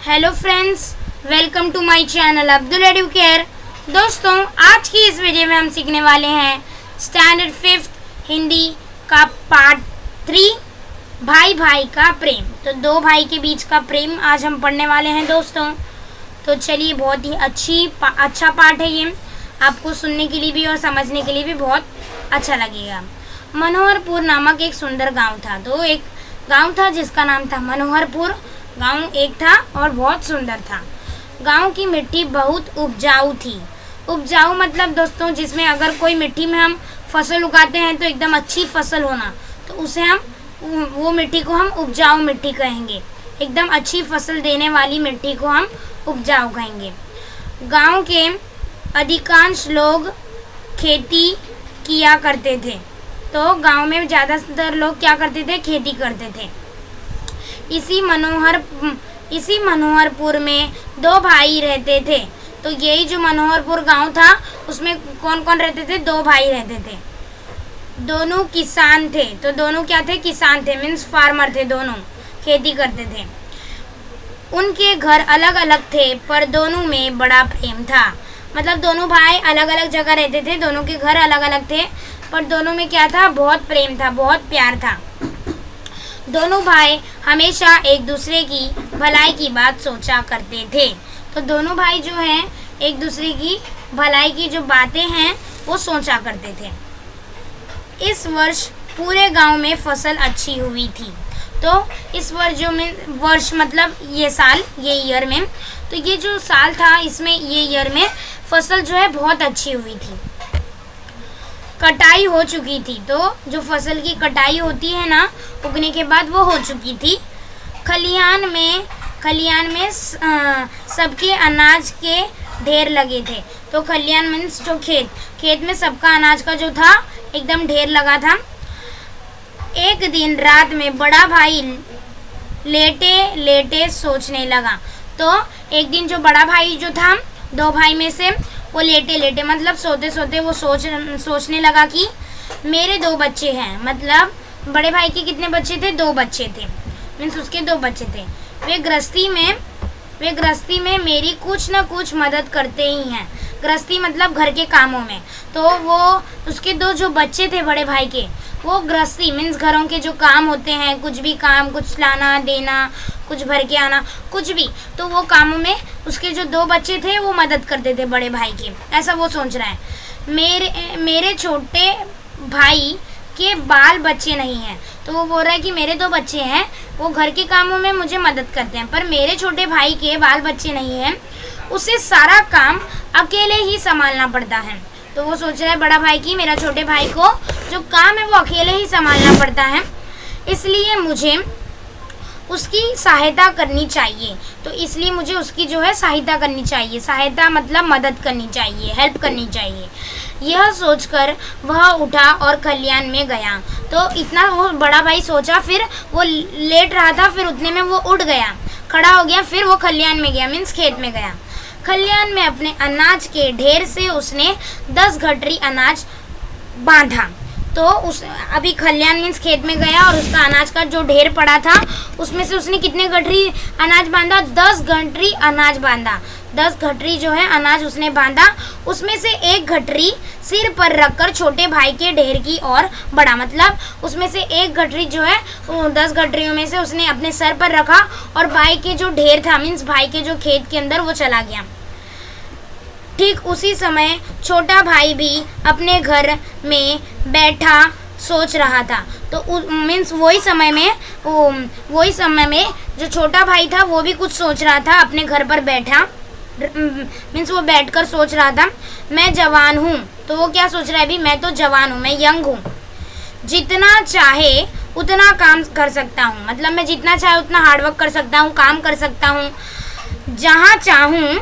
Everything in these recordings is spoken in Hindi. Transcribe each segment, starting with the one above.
Hello friends, welcome to my channel Abdul Educare. दोस्तों, आज की इस वीडियो में हम सीखने वाले हैं स्टैंडर्ड 5th हिंदी का पार्ट 3 भाई भाई का प्रेम। तो दो भाई के बीच का प्रेम आज हम पढ़ने वाले हैं दोस्तों। तो चलिए, बहुत ही अच्छा पार्ट है ये, आपको सुनने के लिए भी और समझने के लिए भी बहुत अच्छा लगेगा। मनोहरपुर नामक एक सुंदर गांव था। तो एक गांव था जिसका नाम था मनोहरपुर। गांव एक था और बहुत सुंदर था। गांव की मिट्टी बहुत उपजाऊ थी। उपजाऊ मतलब दोस्तों, जिसमें अगर कोई मिट्टी में हम फसल उगाते हैं तो एकदम अच्छी फसल होना, तो उसे हम वो मिट्टी को हम उपजाऊ मिट्टी कहेंगे। एकदम अच्छी फसल देने वाली मिट्टी को हम उपजाऊ कहेंगे। गांव के अधिकांश लोग खेती किया करते थे। तो गांव में ज़्यादातर लोग क्या करते थे? खेती करते थे। इसी मनोहरपुर में दो भाई रहते थे। तो यही जो मनोहरपुर गांव था, उसमें कौन कौन रहते थे? दो भाई रहते थे। दोनों किसान थे। तो दोनों क्या थे? किसान थे, मीन्स फार्मर थे। दोनों खेती करते थे। उनके घर अलग अलग थे, पर दोनों में बड़ा प्रेम था। मतलब दोनों भाई अलग अलग जगह रहते थे, दोनों के घर अलग अलग थे, पर दोनों में क्या था? बहुत प्रेम था, बहुत प्यार था। दोनों भाई हमेशा एक दूसरे की भलाई की बात सोचा करते थे। तो दोनों भाई जो हैं, एक दूसरे की भलाई की जो बातें हैं वो सोचा करते थे। इस वर्ष पूरे गांव में फसल अच्छी हुई थी। तो इस वर्ष मतलब ये साल, ये ईयर में, तो ये जो साल था इसमें, ये ईयर में फसल जो है बहुत अच्छी हुई थी। कटाई हो चुकी थी। तो जो फसल की कटाई होती है ना, उगने के बाद, वो हो चुकी थी। खलिहान में सबके अनाज के ढेर लगे थे। तो खलिहान मीन्स जो खेत में सबका अनाज का जो था एकदम ढेर लगा था। एक दिन रात में बड़ा भाई लेटे लेटे सोचने लगा। तो एक दिन जो बड़ा भाई जो था, दो भाई में से, वो लेटे लेटे मतलब सोते सोते वो सोचने लगा कि मेरे दो बच्चे हैं। मतलब बड़े भाई के कितने बच्चे थे? दो बच्चे थे, मीन्स उसके दो बच्चे थे। वे गृहस्थी में मेरी कुछ न कुछ मदद करते ही हैं। गृहस्थी मतलब घर के कामों में। तो वो उसके दो जो बच्चे थे बड़े भाई के, वो गृहस्थी मीन्स घरों के जो काम होते हैं, कुछ भी काम, कुछ लाना देना, कुछ भर के आना, कुछ भी, तो वो कामों में उसके जो दो बच्चे थे वो मदद करते थे बड़े भाई के। ऐसा वो सोच रहा है। मेरे छोटे भाई के बाल बच्चे नहीं हैं। तो वो बोल रहा है कि मेरे दो बच्चे हैं, वो घर के कामों में मुझे मदद करते हैं, पर मेरे छोटे भाई के बाल बच्चे नहीं हैं, उसे सारा काम अकेले ही संभालना पड़ता है। तो वो सोच रहा है बड़ा भाई की मेरा छोटे भाई को जो काम है वो अकेले ही संभालना पड़ता है, इसलिए मुझे उसकी सहायता करनी चाहिए। तो इसलिए मुझे उसकी जो है सहायता करनी चाहिए। सहायता मतलब मदद करनी चाहिए, हेल्प करनी चाहिए। यह सोचकर वह उठा और खलिहान में गया। तो इतना वो बड़ा भाई सोचा, फिर वो लेट रहा था, फिर उतने में वो उठ गया, खड़ा हो गया, फिर वो खलिहान में गया, मीन्स खेत में गया। खलिहान में अपने अनाज के ढेर से उसने 10 गठरी अनाज बांधा। तो अभी खलिहान मीन्स खेत में गया और उसका अनाज का जो ढेर पड़ा था, उसमें से उसने कितने गठरी अनाज बांधा? 10 गठरी अनाज बांधा। 10 गठरी जो है अनाज उसने बांधा। उसमें से एक गठरी सिर पर रखकर छोटे भाई के ढेर की ओर बढ़ा। मतलब उसमें से एक गठरी जो है, 10 गठरियों में से उसने अपने सर पर रखा और भाई के जो ढेर था, मीन्स भाई के जो खेत के अंदर, वो चला गया। ठीक उसी समय छोटा भाई भी अपने घर में बैठा सोच रहा था। तो मीन्स वही समय में जो छोटा भाई था वो भी कुछ सोच रहा था, अपने घर पर बैठा, मीन्स वो बैठकर सोच रहा था, मैं जवान हूँ। तो वो क्या सोच रहा है? अभी मैं तो जवान हूँ, मैं यंग हूँ, जितना चाहे उतना काम कर सकता हूँ। मतलब मैं जितना चाहे उतना हार्डवर्क कर सकता हूँ, काम कर सकता हूँ, जहाँ चाहूँ।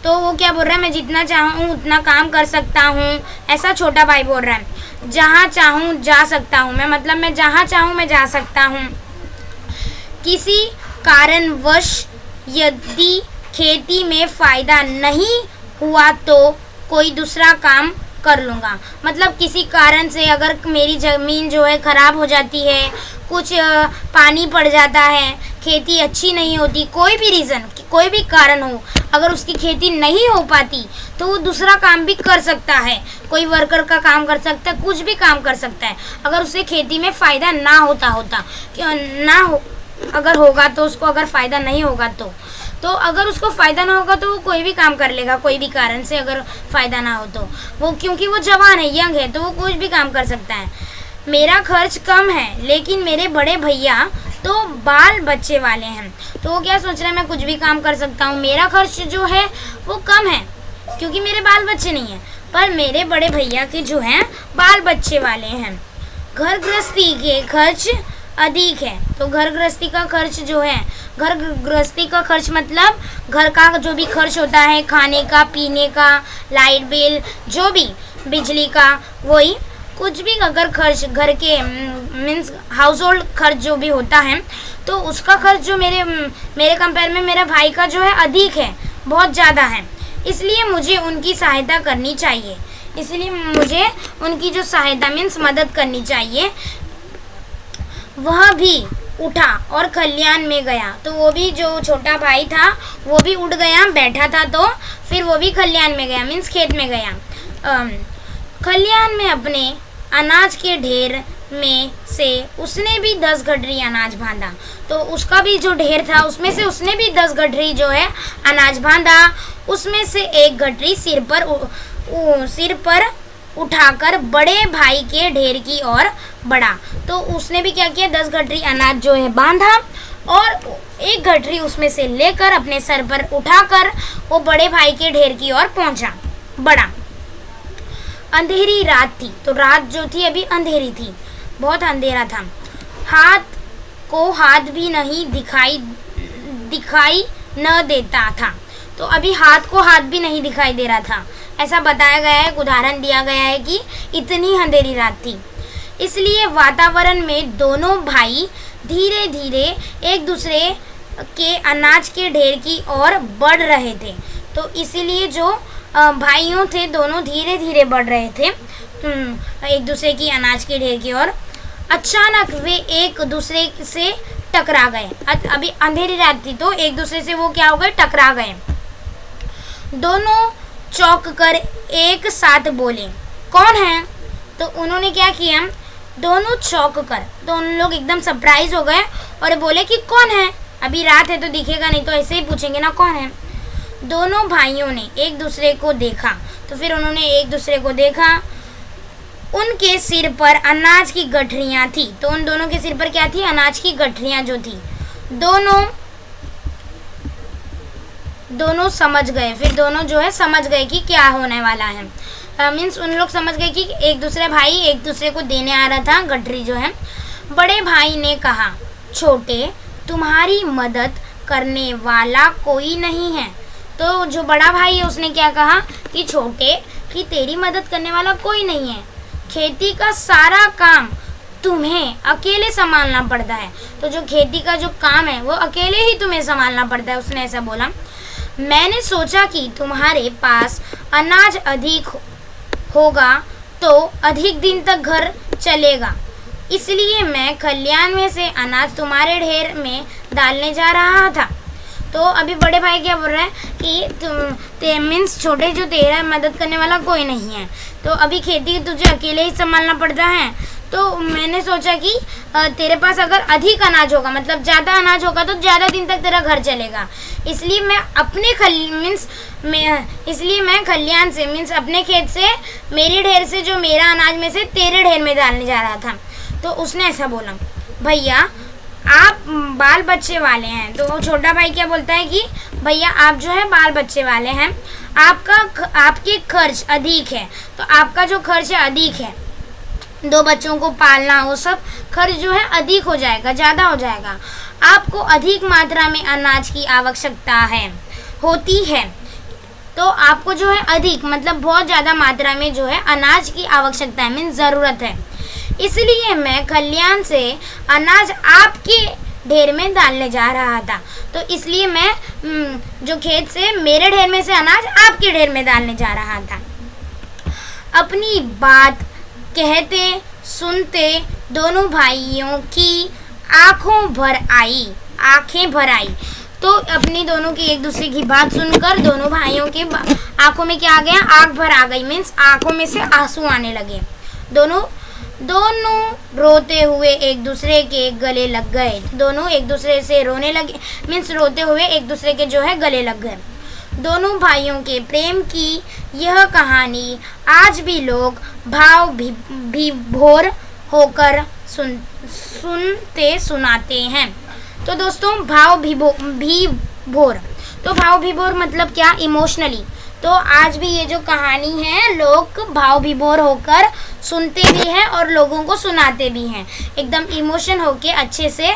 तो वो क्या बोल रहा है? मैं जितना चाहूँ उतना काम कर सकता हूँ, ऐसा छोटा भाई बोल रहा है। जहाँ चाहूँ जा सकता हूँ मैं जहाँ चाहूँ मैं जा सकता हूँ। किसी कारणवश यदि खेती में फ़ायदा नहीं हुआ तो कोई दूसरा काम कर लूँगा। मतलब किसी कारण से अगर मेरी ज़मीन जो है ख़राब हो जाती है, कुछ पानी पड़ जाता है, खेती अच्छी नहीं होती, कोई भी रीज़न, कोई भी कारण हो, अगर उसकी खेती नहीं हो पाती तो वो दूसरा काम भी कर सकता है, कोई वर्कर का काम कर सकता है, कुछ भी काम कर सकता है। अगर उसे खेती में फ़ायदा ना ना हो, अगर होगा तो उसको, अगर फ़ायदा नहीं होगा तो अगर उसको फ़ायदा ना होगा तो वो कोई भी काम कर लेगा, कोई भी कारण से अगर फ़ायदा ना हो तो वो, क्योंकि वो जवान है, यंग है, तो वो कुछ भी काम कर सकता है। मेरा खर्च कम है लेकिन मेरे बड़े भैया तो बाल बच्चे वाले हैं, तो वो क्या सोच रहे हैं, मैं कुछ भी काम कर सकता हूँ, मेरा खर्च जो है वो कम है क्योंकि मेरे बाल बच्चे नहीं हैं, पर मेरे बड़े भैया के जो हैं बाल बच्चे वाले हैं। घर गृहस्थी के खर्च अधिक है, तो घर गृहस्थी का खर्च जो है, घर गृहस्थी का खर्च मतलब घर का जो भी खर्च होता है, खाने का, पीने का, लाइट बिल, जो भी बिजली का, वही कुछ भी अगर खर्च घर के मीन्स हाउस होल्ड खर्च जो भी होता है, तो उसका खर्च जो मेरे कंपेयर में मेरे भाई का जो है अधिक है, बहुत ज़्यादा है। इसलिए मुझे उनकी सहायता करनी चाहिए, इसलिए मुझे उनकी जो सहायता मीन्स मदद करनी चाहिए। वह भी उठा और खलियान में गया, तो वो भी जो छोटा भाई था वो भी उठ गया, बैठा था तो फिर वो भी खलियान में गया, मीन्स खेत में गया। खलियान में अपने अनाज के ढेर में से उसने भी 10 गठरी अनाज बांधा, तो उसका भी जो ढेर था उसमें से उसने भी 10 गठरी जो है अनाज बांधा। उसमें से एक गठरी सिर पर उठाकर बड़े भाई के ढेर की ओर बढ़ा, तो उसने भी क्या किया, 10 गठरी अनाज जो है बांधा और एक गठरी उसमें से लेकर अपने सर पर उठाकर वो बड़े भाई के ढेर की ओर पहुंचा, बढ़ा। अंधेरी रात थी, तो रात जो थी अभी अंधेरी थी, बहुत अंधेरा था, हाथ भी नहीं दिखाई न देता था, तो अभी हाथ को हाथ भी नहीं दिखाई दे रहा था, ऐसा बताया गया है, उदाहरण दिया गया है कि इतनी अंधेरी रात थी। इसलिए वातावरण में दोनों भाई धीरे धीरे एक दूसरे के अनाज के ढेर की ओर बढ़ रहे थे, तो इसीलिए जो भाइयों थे दोनों धीरे धीरे बढ़ रहे थे एक दूसरे की अनाज के ढेर की ओर। अचानक वे एक दूसरे से टकरा गए, अभी अंधेरी रात थी तो एक दूसरे से वो क्या हो गए, टकरा गए। दोनों चौंक कर एक साथ बोले, कौन है? तो उन्होंने क्या किया, दोनों चौंक कर, दोनों लोग एकदम सरप्राइज हो गए और बोले कि कौन है, अभी रात है तो दिखेगा नहीं, तो ऐसे ही पूछेंगे ना कौन है। दोनों भाइयों ने एक दूसरे को देखा, तो फिर उन्होंने एक दूसरे को देखा, उनके सिर पर अनाज की गठरियाँ थी, तो उन दोनों के सिर पर क्या थी, अनाज की गठरियाँ जो थी। दोनों समझ गए, फिर दोनों जो है समझ गए कि क्या होने वाला है, मीन्स उन लोग समझ गए कि एक दूसरे भाई एक दूसरे को देने आ रहा था गठरी जो है। बड़े भाई ने कहा, छोटे तुम्हारी मदद करने वाला कोई नहीं है, तो जो बड़ा भाई है उसने क्या कहा कि छोटे कि तेरी मदद करने वाला कोई नहीं है, खेती का सारा काम तुम्हें अकेले संभालना पड़ता है, तो जो खेती का जो काम है वो अकेले ही तुम्हें संभालना पड़ता है, उसने ऐसा बोला। मैंने सोचा कि तुम्हारे पास अनाज अधिक होगा तो अधिक दिन तक घर चलेगा, इसलिए मैं खलियान में से अनाज तुम्हारे ढेर में डालने जा रहा था। तो अभी बड़े भाई क्या बोल रहे हैं कि मीन्स छोटे जो तेरा मदद करने वाला कोई नहीं है, तो अभी खेती तुझे अकेले ही संभालना पड़ता है, तो मैंने सोचा कि तेरे पास अगर अधिक अनाज होगा, मतलब ज़्यादा अनाज होगा तो ज़्यादा दिन तक तेरा घर चलेगा, इसलिए मैं मैं खलियान से मीन्स अपने खेत से मेरी ढेर से जो मेरा अनाज में से तेरे ढेर में डालने जा रहा था। तो उसने ऐसा बोला, भैया आप बाल बच्चे वाले हैं, तो वो छोटा भाई क्या बोलता है कि भैया आप जो है बाल बच्चे वाले हैं, आपके खर्च अधिक है, तो आपका जो खर्च है अधिक है, 2 बच्चों को पालना वो सब खर्च जो है अधिक हो जाएगा, ज़्यादा हो जाएगा, आपको अधिक मात्रा में अनाज की आवश्यकता होती है, तो आपको जो है अधिक मतलब बहुत ज़्यादा मात्रा में जो है अनाज की आवश्यकता है, मीन्स ज़रूरत है, इसलिए मैं खलियान से अनाज आपके ढेर में डालने जा रहा था, तो इसलिए मैं जो खेत से मेरे ढेर में से अनाज आपके ढेर में डालने जा रहा था। अपनी बात कहते सुनते दोनों भाइयों की आंखें भर आई, तो तो अपनी दोनों की एक दूसरे की बात सुनकर दोनों भाइयों के आंखों में क्या आ गया, आंख भर आ गई, मीन्स आंखों में से आंसू आने लगे। दोनों रोते हुए एक दूसरे के गले लग गए। दोनों एक दूसरे से रोने लगे, मीन्स रोते हुए एक दूसरे के जो है गले लग गए। दोनों भाइयों के प्रेम की यह कहानी आज भी लोग भाव विभोर होकर सुनते सुनाते हैं। तो दोस्तों भाव विभोर, तो भाव विभोर मतलब क्या, इमोशनली। तो आज भी ये जो कहानी है लोग भाव विभोर होकर सुनते भी हैं और लोगों को सुनाते भी हैं, एकदम इमोशन होके अच्छे से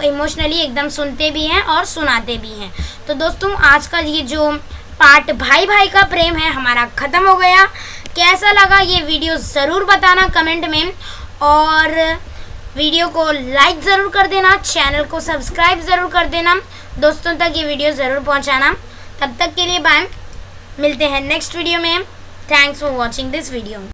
इमोशनली एकदम सुनते भी हैं और सुनाते भी हैं। तो दोस्तों आज का ये जो पार्ट भाई भाई का प्रेम है हमारा ख़त्म हो गया। कैसा लगा ये वीडियो ज़रूर बताना कमेंट में, और वीडियो को लाइक ज़रूर कर देना, चैनल को सब्सक्राइब ज़रूर कर देना, दोस्तों तक ये वीडियो ज़रूर पहुंचाना। तब तक के लिए बाय, मिलते हैं नेक्स्ट वीडियो में। Thanks for watching this video.